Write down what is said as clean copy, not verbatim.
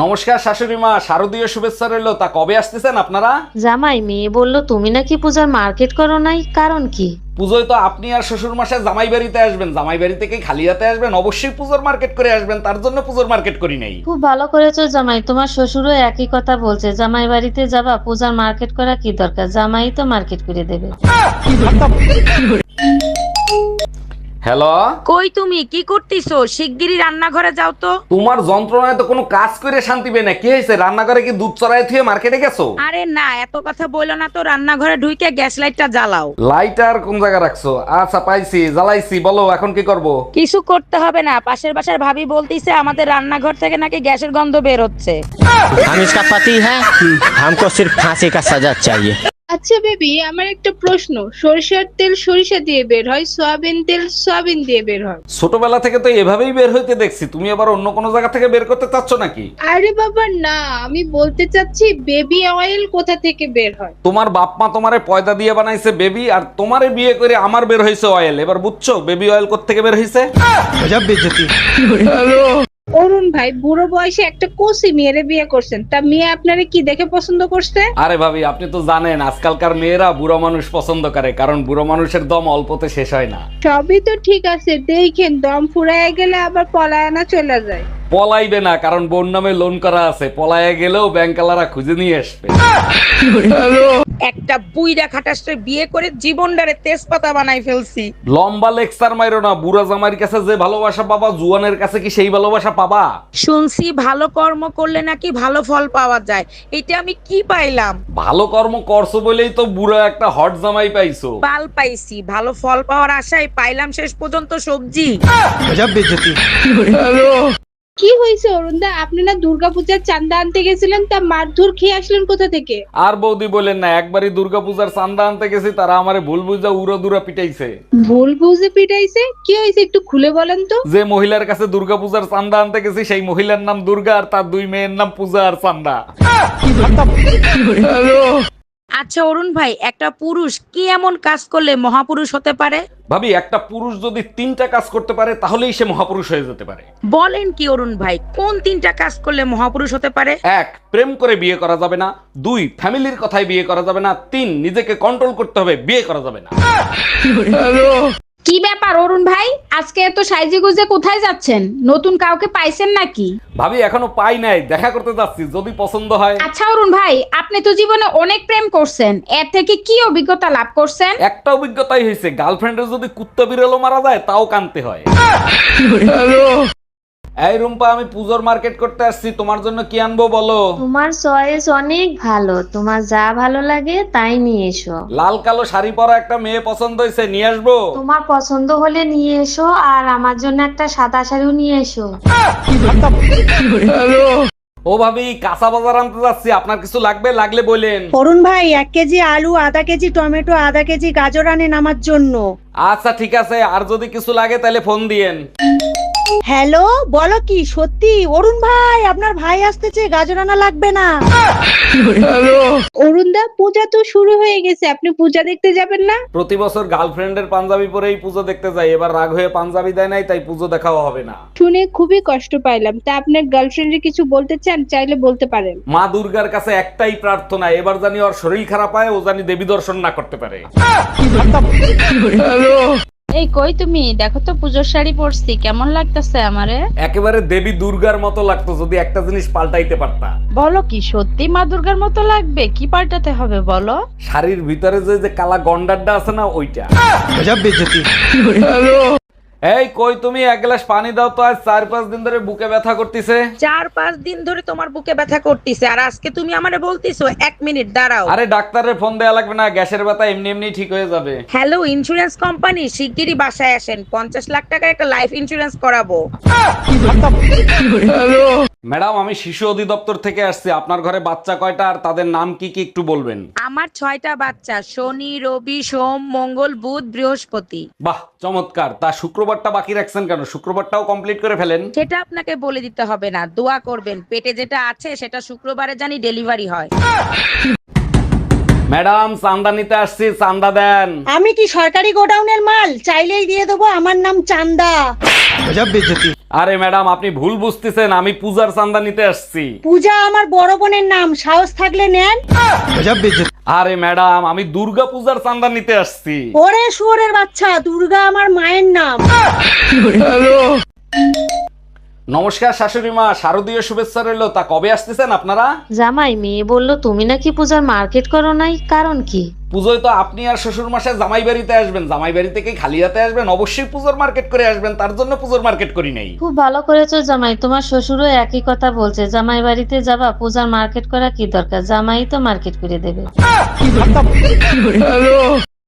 নমস্কার শাশুড়ি মা, শারদীয় শুভেচ্ছা রইলো। তা কবে আসতেছেন আপনারা? জামাই, মেয়ে বলল তুমি নাকি পূজার মার্কেট করো নাই, কারণ কি? পুজোয় তো আপনি আর শ্বশুর মশাই জামাই বাড়িতে আসবেন, জামাই বাড়ি থেকে খালি হাতে আসবেন? অবশ্যই পুজোর মার্কেট করে আসবেন, তার জন্য পুজোর মার্কেট করি নাই। খুব ভালো করেছো জামাই, তোমার শ্বশুরও একই কথা বলছে, জামাই বাড়িতে যাবা, পূজার মার্কেট করা কি দরকার, জামাই তো মার্কেট করে দেবে। হ্যালো, কই তুমি কি করতেছো? শিগগিরই রান্নাঘরে যাও তো। তোমার যন্ত্রণায় তো কোনো কাজ করে শান্তি পেয়ে না। কি হয়েছে, রান্নাঘরে কি দুধ চড়াই থুয়ে মার্কেটে গেছো? আরে না, এত কথা বলো না তো, রান্নাঘরে ঢুকে গ্যাস লাইটটা জ্বালাও। লাইটার কোন জায়গায় রাখছো? আচ্ছা পাইছি, জ্বালাইছি, বলো এখন কি করব? কিছু করতে হবে না, পাশের বাসার ভাবি বলতিছে আমাদের রান্নাঘর থেকে নাকি গ্যাসের গন্ধ বের হচ্ছে। हम इसका पति है, हमको सिर्फ फांसी का सजा चाहिए। আচ্ছা বেবি, আমার একটা প্রশ্ন, সরিষার তেল সরিষা দিয়ে বের হয়, সয়াবিন তেল সয়াবিন দিয়ে বের হয়। ছোটবেলা থেকে তো এভাবেই বের হইতে দেখছি, তুমি আবার অন্য কোনো জায়গা থেকে বের করতে চাচ্ছ নাকি? আরে বাবা না, আমি বলতে চাচ্ছি বেবি অয়েল কোথা থেকে বের হয়। তোমার বাপ মা তোমারে পয়দা দিয়ে বানাইছে বেবি, আর তোমারে বিয়ে করে আমার বের হইছে অয়েল। এবার বুঝছো বেবি অয়েল কোত্থেকে বের হইছে? गजब बेइज्जती। অরুণ ভাই, বুড়ো বয়সে একটা কোসি মেয়েরে বিয়ে করছেন, তা মেয়ে আপনারে কি দেখে পছন্দ করছে? আরে ভাবি, আপনি তো জানেন আজকালকার মেয়েরা বুড়ো মানুষ পছন্দ করে, কারণ বুড়ো মানুষের দম অল্পতে শেষ হয় না। সবই তো ঠিক আছে, দেখেন দম ফুরায় গেলে আবার পলায়না চলে যায়। পলাইবে না, কারণ বোন নামে লোন করা আছে, পলায়ে গেলেও ব্যাংকালারা খুঁজে নিয়ে আসবে। একটা বুইড়া খাটাসে বিয়ে করে জীবনটারে তেজপাতা বানাই ফেলছি। লম্বা লেকচার মাইরো না, বুড়া জামাইয়ের কাছে যে ভালোবাসা পাবা, জুয়ানের কাছে কি সেই ভালোবাসা পাবা? শুনছি ভালো কর্ম করলে নাকি ভালো ফল পাওয়া যায়, এটা আমি কি পাইলাম? ভালো কর্ম করছো বলেই তো বুড়া একটা হট জামাই পাইছো। পাল পাইছি, ভালো ফল পাওয়ার আশায় পাইলাম শেষ পর্যন্ত সবজি। गजब बेइज्जती। কি হয়েছে অরুণদা, আপনি না দুর্গাপূজার চাঁদা আনতে গেছিলেন, তা মারধর খেয়ে আসলেন কোথা থেকে? আর বৌদি বলেন না, একবারই দুর্গাপূজার চাঁদা আনতে গেছি, তারা আমারে ভুল বুঝা উড়ো দুরা পিটাইছে। ভুল বুঝে পিটাইছে? কি হয়েছে একটু খুলে বলেন তো। যে মহিলার কাছে দুর্গাপূজার চাঁদা আনতে গেছি, সেই মহিলার নাম দুর্গা, আর তার দুই মেয়ের নাম পূজা আর চাঁদা। আচ্ছা অরুণ ভাই, একটা পুরুষ কি এমন কাজ করলে মহাপুরুষ হতে পারে? ভাবি, একটা পুরুষ যদি 3টা কাজ করতে পারে তাহলেই সে মহাপুরুষ হয়ে যেতে পারে। বলেন কি অরুণ ভাই, কোন 3টা কাজ করলে মহাপুরুষ হতে পারে? 1, প্রেম করে বিয়ে করা যাবে না। 2, ফ্যামিলির কথায় বিয়ে করা যাবে না। 3, নিজেকে কন্ট্রোল করতে হবে, বিয়ে করা যাবে না। কি ব্যাপার অরুণ ভাই, আজকে এত সাইজে গুজে কোথায় যাচ্ছেন? নতুন কাউকে পাইছেন নাকি? ভাবি, এখনো পাই নাই, দেখা করতে যাচ্ছি, যদি পছন্দ হয়। আচ্ছা অরুণ ভাই, আপনি তো জীবনে অনেক প্রেম করছেন, এর থেকে কি অভিজ্ঞতা লাভ করছেন? একটা অভিজ্ঞতাই হয়েছে, গার্লফ্রেন্ডের যদি কুত্তা বিড়ালও মারা যায় তাও কানতে হয়। এই রুম্পা, আমি পুজোর মার্কেট করতে আসছি, তোমার জন্য কি আনবো বলো? তোমার চয়েস অনেক ভালো, তোমার যা ভালো লাগে তাই নিয়ে এসো। লাল কালো শাড়ি পরা একটা মেয়ে পছন্দ হয়েছে, নিয়ে আসবো? তোমার পছন্দ হলে নিয়ে এসো, আর আমার জন্য একটা সাদা শাড়িও নিয়ে এসো। ও ভাবি, কাঁচা বাজার আনতে যাচ্ছি, আপনার কিছু লাগবে? লাগলে বলেন। অরুণ ভাই, 1 কেজি আলু, আধা কেজি টমেটো, আধা কেজি গাজর আনেন আমার জন্য। আচ্ছা ঠিক আছে, আর যদি কিছু লাগে তাহলে ফোন দিয়েন। হ্যালো, বলো কি সত্যি? অরুণ ভাই, আপনার ভাই আসতেছে, গাজর আনা লাগবে না। অরুণদা, পূজা তো শুরু হয়ে গেছে, আপনি পূজা দেখতে যাবেন না? প্রতি বছর গার্লফ্রেন্ডের পাঞ্জাবি পরেই পুজো দেখতে যাই, এবার রাগ হয়ে পাঞ্জাবি দেয় নাই, তাই পুজো দেখাও হবে না। শুনে খুবই কষ্ট পাইলাম। তা আপনার গার্লফ্রেন্ডে কিছু বলতে চান, চাইলে বলতে পারেন। মা দুর্গার কাছে একটাই প্রার্থনা, এবার জানি ওর শরীর খারাপ হয়, ও জানি দেবী দর্শন না করতে পারে। এই কই তুমি, দেখো তো পুজোর শাড়ি পরছি, কেমন লাগতেছে আমারে? একেবারে দেবী দুর্গার মতো লাগতো, যদি একটা জিনিস পাল্টাইতে পারতা। বলো কি সত্যি মা দুর্গার মতো লাগবে? কি পাল্টাতে হবে বলো? শাড়ির ভিতরে যে যে কালা গন্ডারটা আছে না, ওইটা। गजब बेइज्जती। এই কই তুমি, 1 গ্লাস পানি দাও তো, আজ 4-5 দিন ধরে বুকে ব্যথা করতেছে। 4-5 দিন ধরে তোমার বুকে ব্যথা করতেছে, আর আজকে তুমি আমারে বলতিছো 1 মিনিট দাঁড়াও। আরে ডাক্তারের ফোন দেয়া লাগবে না, গ্যাসের ব্যথা এমনি এমনি ঠিক হয়ে যাবে। হ্যালো ইন্স্যুরেন্স কোম্পানি, শিগগিরই বাসায় আসেন, 50 লাখ টাকার একটা লাইফ ইন্স্যুরেন্স করাবো। ম্যাডাম, আমি শিশু অধিদপ্তর থেকে আসছি, আপনার ঘরে বাচ্চা কয়টা আর তাদের নাম কি কি একটু বলবেন? আমার 6টা বাচ্চা, শনি রবি সোম মঙ্গল বুধ বৃহস্পতি। বাহ, চমৎকার। তা শুক্রবারটা বাকি রাখছেন কেন? শুক্রবারটাও কমপ্লিট করে ফেলেন। সেটা আপনাকে বলে দিতে হবে না, দোয়া করবেন পেটে যেটা আছে সেটা শুক্রবারে জানি ডেলিভারি হয়। ম্যাডাম, চান্দা নিতে আসছি, চান্দা দেন। আমি কি সরকারি গোডাউনের মাল? চাইলেই দিয়ে দেবো, আমার নাম চান্দা। गजब बेइज्जती। আরে ম্যাডাম, আপনি ভুল বুঝতেছেন, আমি পূজার চাঁদা নিতে আসছি। পূজা আমার বড় বোনের নাম, সাহস থাকলে নেন। আরে ম্যাডাম, আমি দুর্গা পূজার চাঁদা নিতে আসছি। ওরে শুয়োরের বাচ্চা, দুর্গা আমার মায়ের নাম। নমস্কার শাশুড়ি মা, শারদীয় শুভেচ্ছা রইলো। তা কবে আসতেছেন আপনারা? জামাই, মেয়ে বললো তুমি নাকি পূজার মার্কেট করো নাই, কারণ কি? পুজোয় তো আপনি আর শ্বশুর মশাই জামাই বাড়িতে আসবেন, জামাই বাড়ি থেকে খালি হাতে আসবেন, অবশ্যই পুজোর মার্কেট করে আসবেন, তার জন্য পুজোর মার্কেট করি নাই। খুব ভালো করেছো জামাই, তোমার শ্বশুরও একই কথা বলছে, জামাই বাড়িতে যাবা, পূজার মার্কেট করা কি দরকার, জামাই তো মার্কেট করে দেবে।